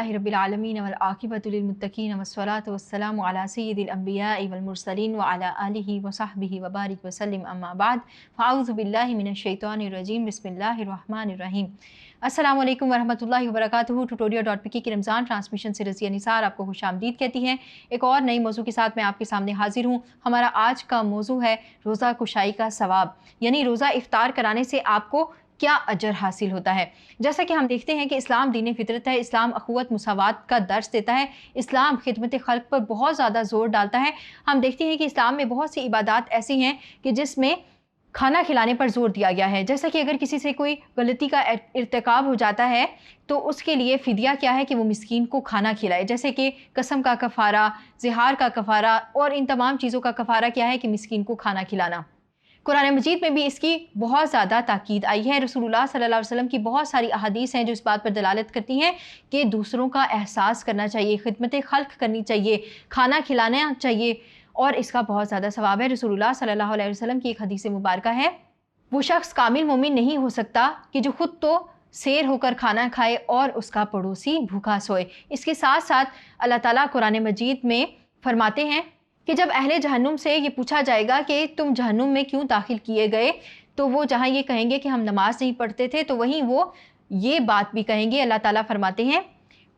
अल्हम्दुलिल्लाहि रब्बिल आलमीन वल आक़िबतु लिल मुत्तक़ीन वस्सलातु वस्सलामु अला सय्यिदिल अंबियाइ वल मुरसलीन व अला आलिहि व सहबिहि व बारिक व सल्लिम अम्मा बाद फ़अऊज़ु बिल्लाहि मिनश शैतानिर रजीम बिस्मिल्लाहिर रहमानिर रहीम। अस्सलामु अलैकुम वरहमतुल्लाहि वबरकातुहू। ट्यूटोरियल.pk की रमज़ान ट्रांसमिशन से रज़िया निसार आपको खुशामदीद कहती हैं। एक और नई मौजू के साथ मैं आपके सामने हाजिर हूँ। हमारा आज का मौजू है रोज़ा कुशाई का सवाब, यानी रोज़ा इफ्तार कराने से आपको क्या अजर हासिल होता है। जैसा कि हम देखते हैं कि इस्लाम दीन फितरत है, इस्लाम अखुवत मुसावात का दर्स देता है, इस्लाम खिदमत खल्क पर बहुत ज़्यादा ज़ोर डालता है। हम देखते हैं कि इस्लाम में बहुत सी इबादत ऐसी हैं कि जिसमें खाना खिलाने पर जोर दिया गया है। जैसा कि अगर किसी से कोई गलती का इर्तिकाब हो जाता है तो उसके लिए फ़िदिया क्या है कि वो मिस्कीन को खाना खिलाए, जैसे कि कसम का कफ़ारा, ज़िहार का कफ़ारा और इन तमाम चीज़ों का कफ़ारा क्या है कि मिस्कीन को खाना खिलाना। कुरान मजीद में भी इसकी बहुत ज़्यादा ताकीद आई है। रसूलुल्लाह सल्लल्लाहु अलैहि वसल्लम की बहुत सारी अहादीस हैं जो इस बात पर दलालत करती हैं कि दूसरों का एहसास करना चाहिए, खिदमत खल्क करनी चाहिए, खाना खिलाना चाहिए और इसका बहुत ज़्यादा सवाब है। रसूलुल्लाह सल्लल्लाहु अलैहि वसल्लम की एक हदीस मुबारक है, वो शख्स कामिल मोमिन नहीं हो सकता कि जो खुद तो शेर होकर खाना खाए और उसका पड़ोसी भूखा सोए। इसके साथ साथ अल्लाह ताला कुरान मजीद में फरमाते हैं कि जब अहले जहन्नुम से ये पूछा जाएगा कि तुम जहन्नुम में क्यों दाखिल किए गए, तो वो जहाँ ये कहेंगे कि हम नमाज नहीं पढ़ते थे, तो वहीं वो ये बात भी कहेंगे। अल्लाह ताला फरमाते हैं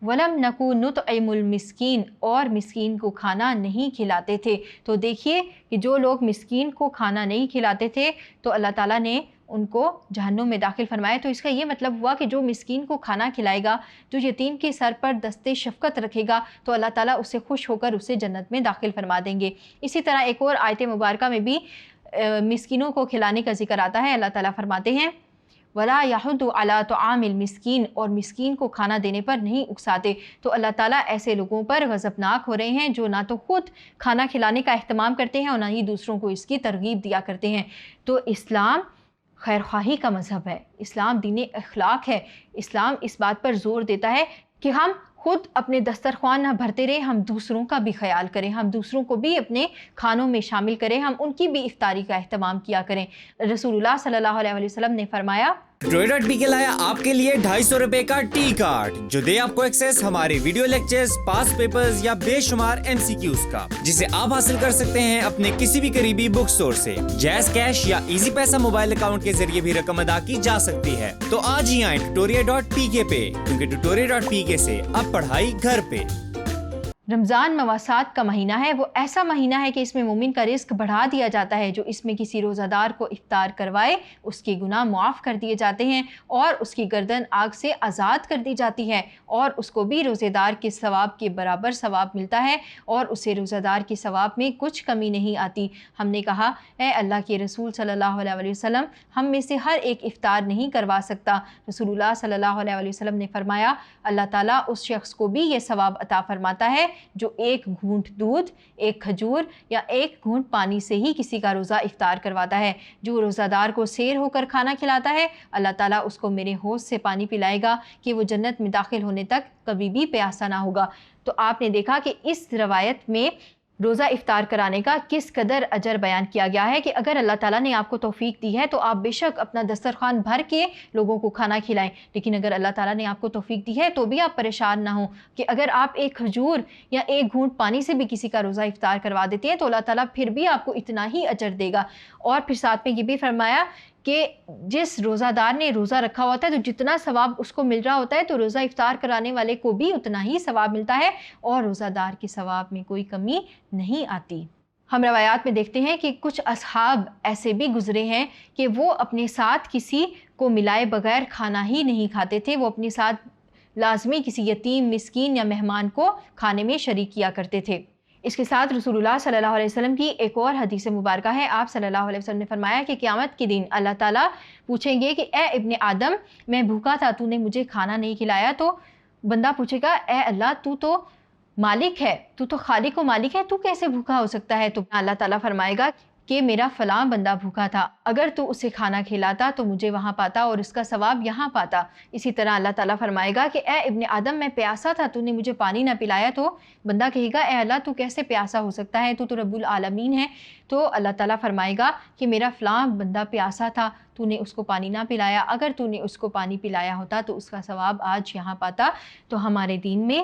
वलम नकू नुतइमुल मिस्कीन, और मिस्कीन को खाना नहीं खिलाते थे। तो देखिए कि जो लोग मिस्कीन को खाना नहीं खिलाते थे तो अल्लाह ताला ने उनको जहन्नुम में दाखिल फरमाया। तो इसका ये मतलब हुआ कि जो मिस्कीन को खाना खिलाएगा, जो यतीम के सर पर दस्ते शफ़क़त रखेगा, तो अल्लाह ताला उससे खुश होकर उसे जन्नत में दाखिल फरमा देंगे। इसी तरह एक और आयत मुबारका में भी मिस्कीनों को खिलाने का जिक्र आता है। अल्लाह ताला फरमाते हैं वला यहुद्दु अला तुआमिल मिस्कीन, और मिस्कीन को खाना देने पर नहीं उकसाते। तो अल्लाह ताला ऐसे लोगों पर गज़बनाक हो रहे हैं जो ना तो खुद खाना खिलाने का अहतमाम करते हैं और ना ही दूसरों को इसकी तरगीब दिया करते हैं। तो इस्लाम खैर ख्वाही का मज़हब है, इस्लाम दीन अखलाक है। इस्लाम इस बात पर ज़ोर देता है कि हम खुद अपने दस्तरख्वान ना भरते रहे, हम दूसरों का भी ख्याल करें, हम दूसरों को भी अपने खानों में शामिल करें, हम उनकी भी इफ्तारी का एहतमाम किया करें। रसूलुल्लाह सल्लल्लाहु अलैहि वसल्लम ने फरमाया ट्यूटोरियल.pk लाया आपके लिए 250 रुपए का टी कार्ड, जो दे आपको एक्सेस हमारे वीडियो लेक्चर्स, पास पेपर्स या बेशुमार MCQs का, जिसे आप हासिल कर सकते हैं अपने किसी भी करीबी बुक स्टोर से। जैज़ कैश या इजी पैसा मोबाइल अकाउंट के जरिए भी रकम अदा की जा सकती है। तो आज ही आए ट्यूटोरियल.pk पे, क्योंकि ट्यूटोरियल.pk से अब पढ़ाई घर पे। रमज़ान मवासात का महीना है, वो ऐसा महीना है कि इसमें मोमिन का रिस्क बढ़ा दिया जाता है। जो इसमें किसी रोज़ादार को इफ्तार करवाए उसके गुनाह मुआफ़ कर दिए जाते हैं और उसकी गर्दन आग से आज़ाद कर दी जाती है और उसको भी रोज़ेदार के सवाब के बराबर सवाब मिलता है और उसे रोज़ादार के सवाब में कुछ कमी नहीं आती। हमने कहा ए अल्लाह के रसूल सल्लल्लाहु अलैहि वसल्लम, हम में से हर एक इफ्तार नहीं करवा सकता। रसूलुल्लाह सल्लल्लाहु अलैहि वसल्लम ने फरमाया अल्लाह ताला उस शख्स को भी ये सवाब अता फरमाता है जो एक घूंट दूध, एक खजूर या एक घूंट पानी से ही किसी का रोज़ा इफ्तार करवाता है। जो रोज़ादार को शेर होकर खाना खिलाता है, अल्लाह ताला उसको मेरे हौज से पानी पिलाएगा कि वो जन्नत में दाखिल होने तक कभी भी प्यासा ना होगा। तो आपने देखा कि इस रवायत में रोज़ा इफ्तार कराने का किस कदर अजर बयान किया गया है कि अगर अल्लाह ताला ने आपको तौफीक दी है तो आप बेशक अपना दस्तरखान भर के लोगों को खाना खिलाएं, लेकिन अगर अल्लाह ताला ने आपको तौफीक दी है तो भी आप परेशान ना हो कि अगर आप एक खजूर या एक घूंट पानी से भी किसी का रोज़ा इफ्तार करवा देते हैं तो अल्लाह ताला फिर भी आपको इतना ही अजर देगा। और फिर साथ में ये भी फरमाया कि जिस रोज़ादार ने रोज़ा रखा होता है तो जितना सवाब उसको मिल रहा होता है तो रोज़ा इफ्तार कराने वाले को भी उतना ही सवाब मिलता है और रोज़ादार के सवाब में कोई कमी नहीं आती। हम रवायात में देखते हैं कि कुछ असहाब ऐसे भी गुजरे हैं कि वो अपने साथ किसी को मिलाए बगैर खाना ही नहीं खाते थे। वो अपने साथ लाजमी किसी यतीम, मिस्कीन या मेहमान को खाने में शरीक किया करते थे। इसके साथ रसूलुल्लाह सल्लल्लाहु अलैहि वसल्लम की एक और हदीस मुबारका है। आप सल्लल्लाहु अलैहि वसल्लम ने फरमाया कि क़यामत के दिन अल्लाह ताला पूछेंगे कि ए इब्ने आदम, मैं भूखा था, तूने मुझे खाना नहीं खिलाया। तो बंदा पूछेगा ए अल्लाह, तू तो मालिक है, तू तो खालिक व मालिक है, तू कैसे भूखा हो सकता है। तो अल्लाह ताला फरमाएगा کہ میرا فلاں بندہ بھوکا تھا، اگر تو اسے کھانا کھلاتا تو مجھے وہاں پاتا اور اس کا ثواب یہاں پاتا۔ اسی طرح اللہ تعالیٰ فرمائے گا کہ اے ابن آدم میں پیاسا تھا، تو نے مجھے پانی نہ پلایا، تو بندہ کہے گا اے اللہ تو کیسے پیاسا ہو سکتا ہے، تو رب العالمین ہے۔ تو اللہ تعالیٰ فرمائے گا کہ میرا فلاں بندہ پیاسا تھا، تو نے اس کو پانی نہ پلایا، اگر تو نے اس کو پانی پلایا ہوتا تو اس کا ثواب آج یہاں پاتا۔ تو ہمارے دین میں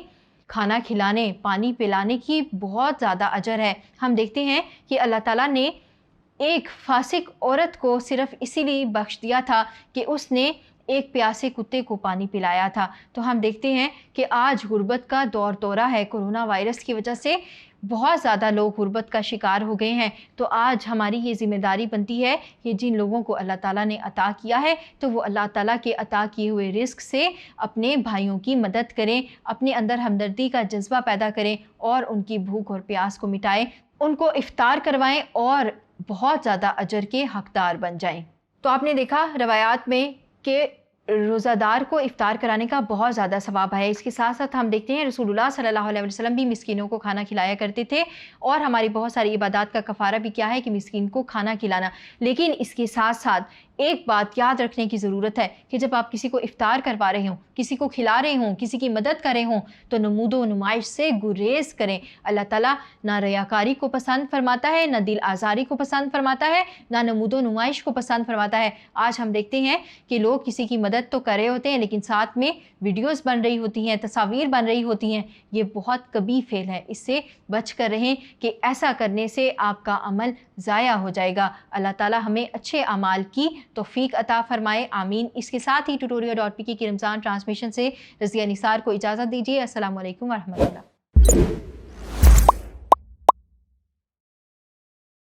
کھانا کھلانے، پانی پلانے کی بہت زیادہ اجر ہے۔ ہم دیکھتے ہیں کہ اللہ تعالیٰ نے ایک فاسق عورت کو صرف اسی لیے بخش دیا تھا کہ اس نے ایک پیاسے کتے کو پانی پلایا تھا۔ تو ہم دیکھتے ہیں کہ آج غربت کا دورہ ہے، کرونا وائرس کی وجہ سے بہت زیادہ لوگ غربت کا شکار ہو گئے ہیں۔ تو آج ہماری یہ ذمہ داری بنتی ہے کہ جن لوگوں کو اللہ تعالیٰ نے عطا کیا ہے تو وہ اللہ تعالیٰ کے عطا کیے ہوئے رزق سے اپنے بھائیوں کی مدد کریں، اپنے اندر ہمدردی کا جذبہ پیدا کریں اور ان کی بھوک اور پیاس کو مٹائیں، ان کو افطار کروائیں اور بہت زیادہ اجر کے حقدار بن جائیں۔ تو آپ نے دیکھا روایات میں کہ روزہ دار کو افطار کرانے کا بہت زیادہ ثواب ہے۔ اس کے ساتھ ساتھ ہم دیکھتے ہیں رسول اللہ صلی اللہ علیہ وسلم بھی مسکینوں کو کھانا کھلایا کرتے تھے، اور ہماری بہت ساری عبادات کا کفارہ بھی کیا ہے کہ مسکین کو کھانا کھلانا۔ لیکن اس کے ساتھ ساتھ ایک بات یاد رکھنے کی ضرورت ہے کہ جب آپ کسی کو افطار کروا رہے ہوں، کسی کو کھلا رہے ہوں، کسی کی مدد کر رہے ہوں، تو نمود و نمائش سے گریز کریں۔ اللہ تعالیٰ نہ ریاکاری کو پسند فرماتا ہے، نہ دل آزاری کو پسند فرماتا ہے، نہ نمود و نمائش کو پسند فرماتا ہے۔ آج ہم دیکھتے ہیں کہ لوگ کسی کی مدد تو کر رہے ہوتے ہیں لیکن ساتھ میں ویڈیوز بن رہی ہوتی ہیں، تصاویر بن رہی ہوتی ہیں۔ یہ بہت کبیح فعل ہے، اس سے بچ کر رہیں کہ ایسا کرنے سے آپ کا عمل ضائع ہو جائے گا۔ اللہ تعالیٰ ہمیں اچھے اعمال کی توفیق عطا فرمائے، آمین۔ اس کے ساتھ ہی tutorial.pk کی رمضان ٹرانسمیشن سے رضیہ نثار کو اجازت دیجیے۔ السلام علیکم ورحمۃ اللہ۔